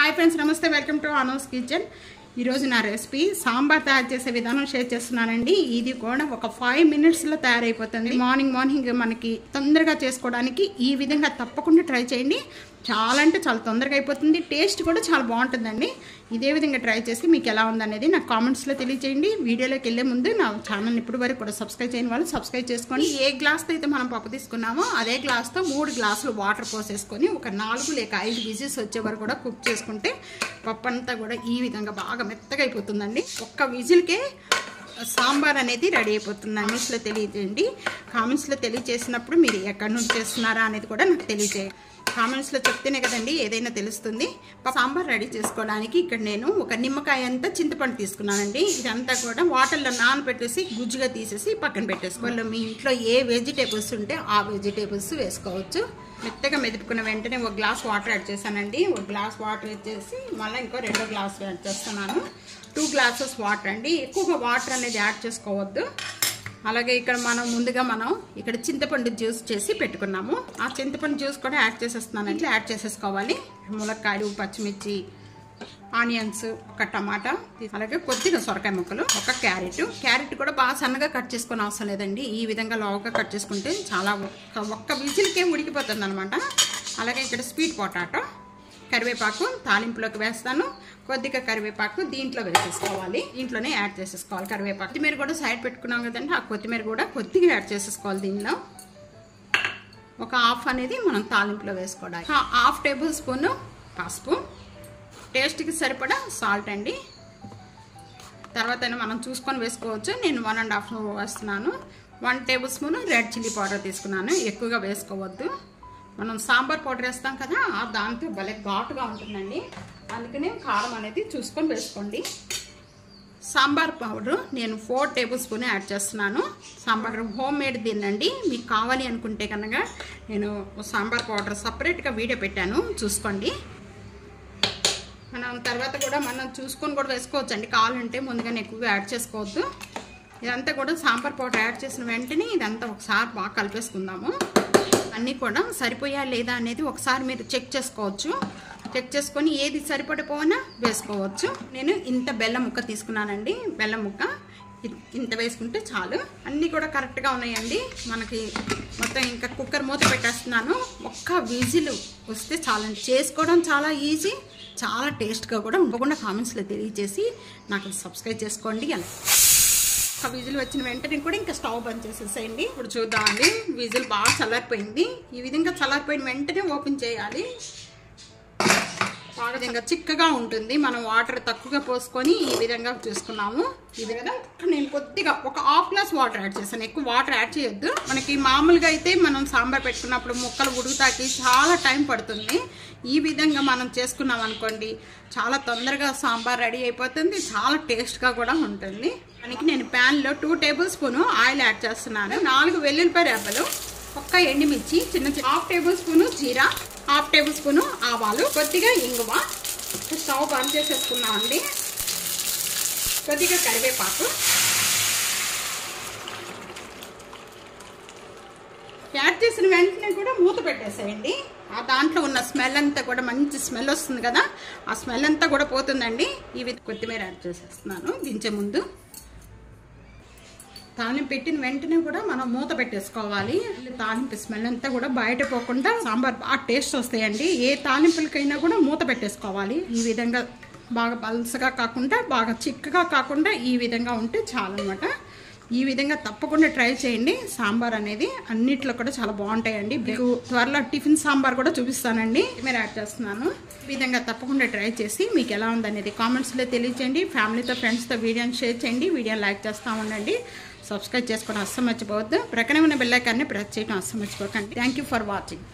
Hi friends नमस्ते welcome to Anu's kitchen. ఈ రోజు నా రెసిపీ సాంబార్ తయారు చేసే విధానం షేర్ చేస్తున్నానండి। ఇది కూడా ఒక 5 మినిట్స్ లో తయారైపోతుంది। మార్నింగ్ మనకి తొందరగా చేసుకోవడానికి ఈ విధంగా తప్పకుండా ట్రై చేయండి। చాలా అంటే చాలా తొందరగా అయిపోతుంది, టేస్ట్ కూడా చాలా బాగుంటుందండి। ఇదే విధంగా ట్రై చేసి మీకు ఎలా ఉందనేది నాకు కామెంట్స్ లో తెలియజేయండి। వీడియోలోకి వెళ్ళే ముందు నా ఛానల్ ఇప్పుడు వరకు కూడా సబ్స్క్రైబ్ చేయని వాళ్ళు సబ్స్క్రైబ్ చేసుకోండి। ఏ గ్లాస్ తో అయితే మనం పప్పు తీసుకున్నామో అదే గ్లాస్ తో 3 గ్లాసులు వాటర్ పోసేసుకొని ఒక 4 లేక 5 విజిల్స్ వచ్చే వరకు కూడా కుక్ చేసుకుంటే పప్పు అంతా కూడా ఈ విధంగా బాగా మెత్తగా అయిపోతుందండి। ఒక్క విజిల్కే సాంబార్ అనేది రెడీ అయిపోతుంది। కామెంట్స్లో తెలియజేయండి। కామెంట్స్లో తెలియజేసినప్పుడు మీరు ఎక్కడి నుంచి చేస్తున్నారా అనేది కూడా నాకు తెలియజేయండి। కామెంట్స్లో చెప్తేనే కదండి ఏదైనా తెలుస్తుంది। సాంబార్ రెడీ చేసుకోవడానికి ఇక్కడ నేను ఒక నిమ్మకాయ అంతా చింతపండు తీసుకున్నానండి। ఇదంతా కూడా వాటర్లో నానబెట్టేసి గుజ్జుగా తీసేసి పక్కన పెట్టేసుకోవాలి। మీ ఇంట్లో ఏ వెజిటేబుల్స్ ఉంటే ఆ వెజిటేబుల్స్ వేసుకోవచ్చు। మెత్తగా మెదుపుకున్న వెంటనే ఒక గ్లాస్ వాటర్ యాడ్ చేశానండి। ఒక గ్లాస్ వాటర్ వేసేసి మళ్ళీ ఇంకో 2 గ్లాసులు యాడ్ చేస్తున్నాను। 2 గ్లాసెస్ వాటర్ అండి, ఎక్కువగా వాటర్ అనేది యాడ్ చేసుకోవద్దు। అలాగే ఇక్కడ ముందుగా మనం ఇక్కడ చింతపండు జ్యూస్ చేసి పెట్టుకున్నాము, ఆ చింతపండు జ్యూస్ కూడా యాడ్ చేసేస్తున్నాను। ఇట్లా యాడ్ చేసేసుకోవాలి। ములక్కాయలు, పచ్చిమిర్చి, ఆనియన్స్, ఒక టమాటా, అలాగే కొద్దిగా సొరకాయ ముక్కలు, ఒక క్యారెట్ కూడా బాగా సన్నగా కట్ చేసుకునే అవసరం లేదండి। ఈ విధంగా లావుగా కట్ చేసుకుంటే చాలా ఒక్క విజిల్కే ఉడికిపోతుంది అనమాట। అలాగే ఇక్కడ స్వీట్ పొటాటో, కరివేపాకు తాలింపులోకి వేస్తాను। కొద్దిగా కరివేపాకు దీంట్లో వేసేసుకోవాలి, దీంట్లోనే యాడ్ చేసేసుకోవాలి కరివేపాకు। కొత్తిమీర కూడా సైడ్ పెట్టుకున్నాం కదండి, ఆ కొత్తిమీర కూడా కొద్దిగా యాడ్ చేసేసుకోవాలి। దీనిలో ఒక హాఫ్ అనేది మనం తాలింపులో వేసుకోవాలి। 1/2 టేబుల్ స్పూన్ పసుపు, టేస్ట్కి సరిపడా సాల్ట్ అండి, తర్వాత మనం చూసుకొని వేసుకోవచ్చు। నేను 1.5 వేస్తున్నాను। 1 table spoon red chilli powder తీసుకున్నాను, ఎక్కువగా వేసుకోవద్దు। మనం సాంబార్ పౌడర్ వేస్తాం కదా, దాంతో భలే ఘాటుగా ఉంటుందండి, అందుకనే కారం అనేది చూసుకొని వేసుకోండి। సాంబార్ పౌడర్ నేను 4 టేబుల్ స్పూన్ యాడ్ చేస్తున్నాను। సాంబార్ హోమ్ మేడ్ తినండి, మీకు కావాలి అనుకుంటే కనుక నేను సాంబార్ పౌడర్ సపరేట్గా వీడియో పెట్టాను, చూసుకోండి। మనం తర్వాత కూడా మనం చూసుకొని కూడా వేసుకోవచ్చండి, కావాలంటే ముందుగానే ఎక్కువగా యాడ్ చేసుకోవద్దు। ఇదంతా కూడా సాంబార్ పౌడర్ యాడ్ చేసిన వెంటనే ఇదంతా ఒకసారి బాగా కలిపేసుకుందాము। అన్నీ కూడా సరిపోయా లేదా అనేది ఒకసారి మీరు చెక్ చేసుకోవచ్చు। చెక్ చేసుకొని ఏది సరిపడిపోయినా వేసుకోవచ్చు। నేను ఇంత బెల్లం ముక్క తీసుకున్నానండి, బెల్లం ముక్క ఇంత వేసుకుంటే చాలు। అన్నీ కూడా కరెక్ట్గా ఉన్నాయండి మనకి। మొత్తం ఇంకా కుక్కర్ మూత పెట్టేస్తున్నాను, ఒక్క విజిల్ వస్తే చాలండి। చేసుకోవడం చాలా ఈజీ, చాలా టేస్ట్గా కూడా ఉండకుండా కామెంట్స్లో తెలియజేసి నాకు సబ్స్క్రైబ్ చేసుకోండి। అలా ఒక విజిల్ వచ్చిన వెంటనే కూడా ఇంకా స్టవ్ బంద్ చేసేసేయండి। ఇప్పుడు చూద్దామండి, విజిల్ బాగా చల్లారిపోయింది। ఈ విధంగా చల్లారిపోయిన వెంటనే ఓపెన్ చేయాలి। బాగా ఇంకా చిక్కగా ఉంటుంది, మనం వాటర్ తక్కువగా పోసుకొని ఈ విధంగా చూసుకున్నాము। ఈ విధంగా నేను కొద్దిగా ఒక 1/2 గ్లాస్ వాటర్ యాడ్ చేశాను, ఎక్కువ వాటర్ యాడ్ చేయొద్దు। మనకి మామూలుగా అయితే మనం సాంబార్ పెట్టుకున్నప్పుడు ముక్కలు ఉడుకుతాకి చాలా టైం పడుతుంది, ఈ విధంగా మనం చేసుకున్నాం అనుకోండి చాలా తొందరగా సాంబార్ రెడీ అయిపోతుంది, చాలా టేస్ట్గా కూడా ఉంటుంది। దానికి నేను ప్యాన్లో 2 టేబుల్ స్పూన్ ఆయిల్ యాడ్ చేస్తున్నాను। 4 వెల్లుల్లిపాయ రెబ్బలు, ఒక్క ఎండుమిర్చి, 1/2 టేబుల్ స్పూన్ జీరా, 1/2 టేబుల్ స్పూన్ ఆవాలు, కొద్దిగా ఇంగువ, స్టవ్ బంద్ చేసేసుకున్నామండి। కొద్దిగా కరివేపాకు యాడ్ చేసిన వెంటనే కూడా మూత పెట్టేసేయండి। ఆ దాంట్లో ఉన్న స్మెల్ అంతా కూడా మంచి స్మెల్ వస్తుంది కదా, ఆ స్మెల్ అంతా కూడా పోతుందండి। ఈ విధంగా కొత్తిమీర యాడ్ చేసేస్తున్నాను దించే ముందు। తాలింపు పెట్టిన వెంటనే కూడా మనం మూత పెట్టేసుకోవాలి, తాలింపు స్మెల్ అంతా కూడా బయట పోకుండా సాంబార్ బాగా టేస్ట్ వస్తాయండి। ఏ తాలింపులకైనా కూడా మూత పెట్టేసుకోవాలి, ఈ విధంగా బాగా పల్సగా కాకుండా బాగా చిక్కగా కాకుండా ఈ విధంగా ఉంటే చాలు అనమాట। ఈ విధంగా తప్పకుండా ట్రై చేయండి, సాంబార్ అనేది అన్నిట్లో కూడా చాలా బాగుంటాయండి। మీకు త్వరలో టిఫిన్ సాంబార్ కూడా చూపిస్తానండి, మీరు యాడ్ చేస్తున్నాను। ఈ విధంగా తప్పకుండా ట్రై చేసి మీకు ఎలా ఉందనేది కామెంట్స్లో తెలియచేయండి। ఫ్యామిలీతో ఫ్రెండ్స్తో వీడియోని షేర్ చేయండి, వీడియోని లైక్ చేస్తూ ఉండండి, సబ్స్క్రైబ్ చేసుకోవడం అస్సలు మర్చిపోవద్దు, ప్రక్కనే ఉన్న బెల్ ఐకాన్ని ప్రెస్ చేయడం అస్సలు మర్చిపోకండి। Thank you for watching.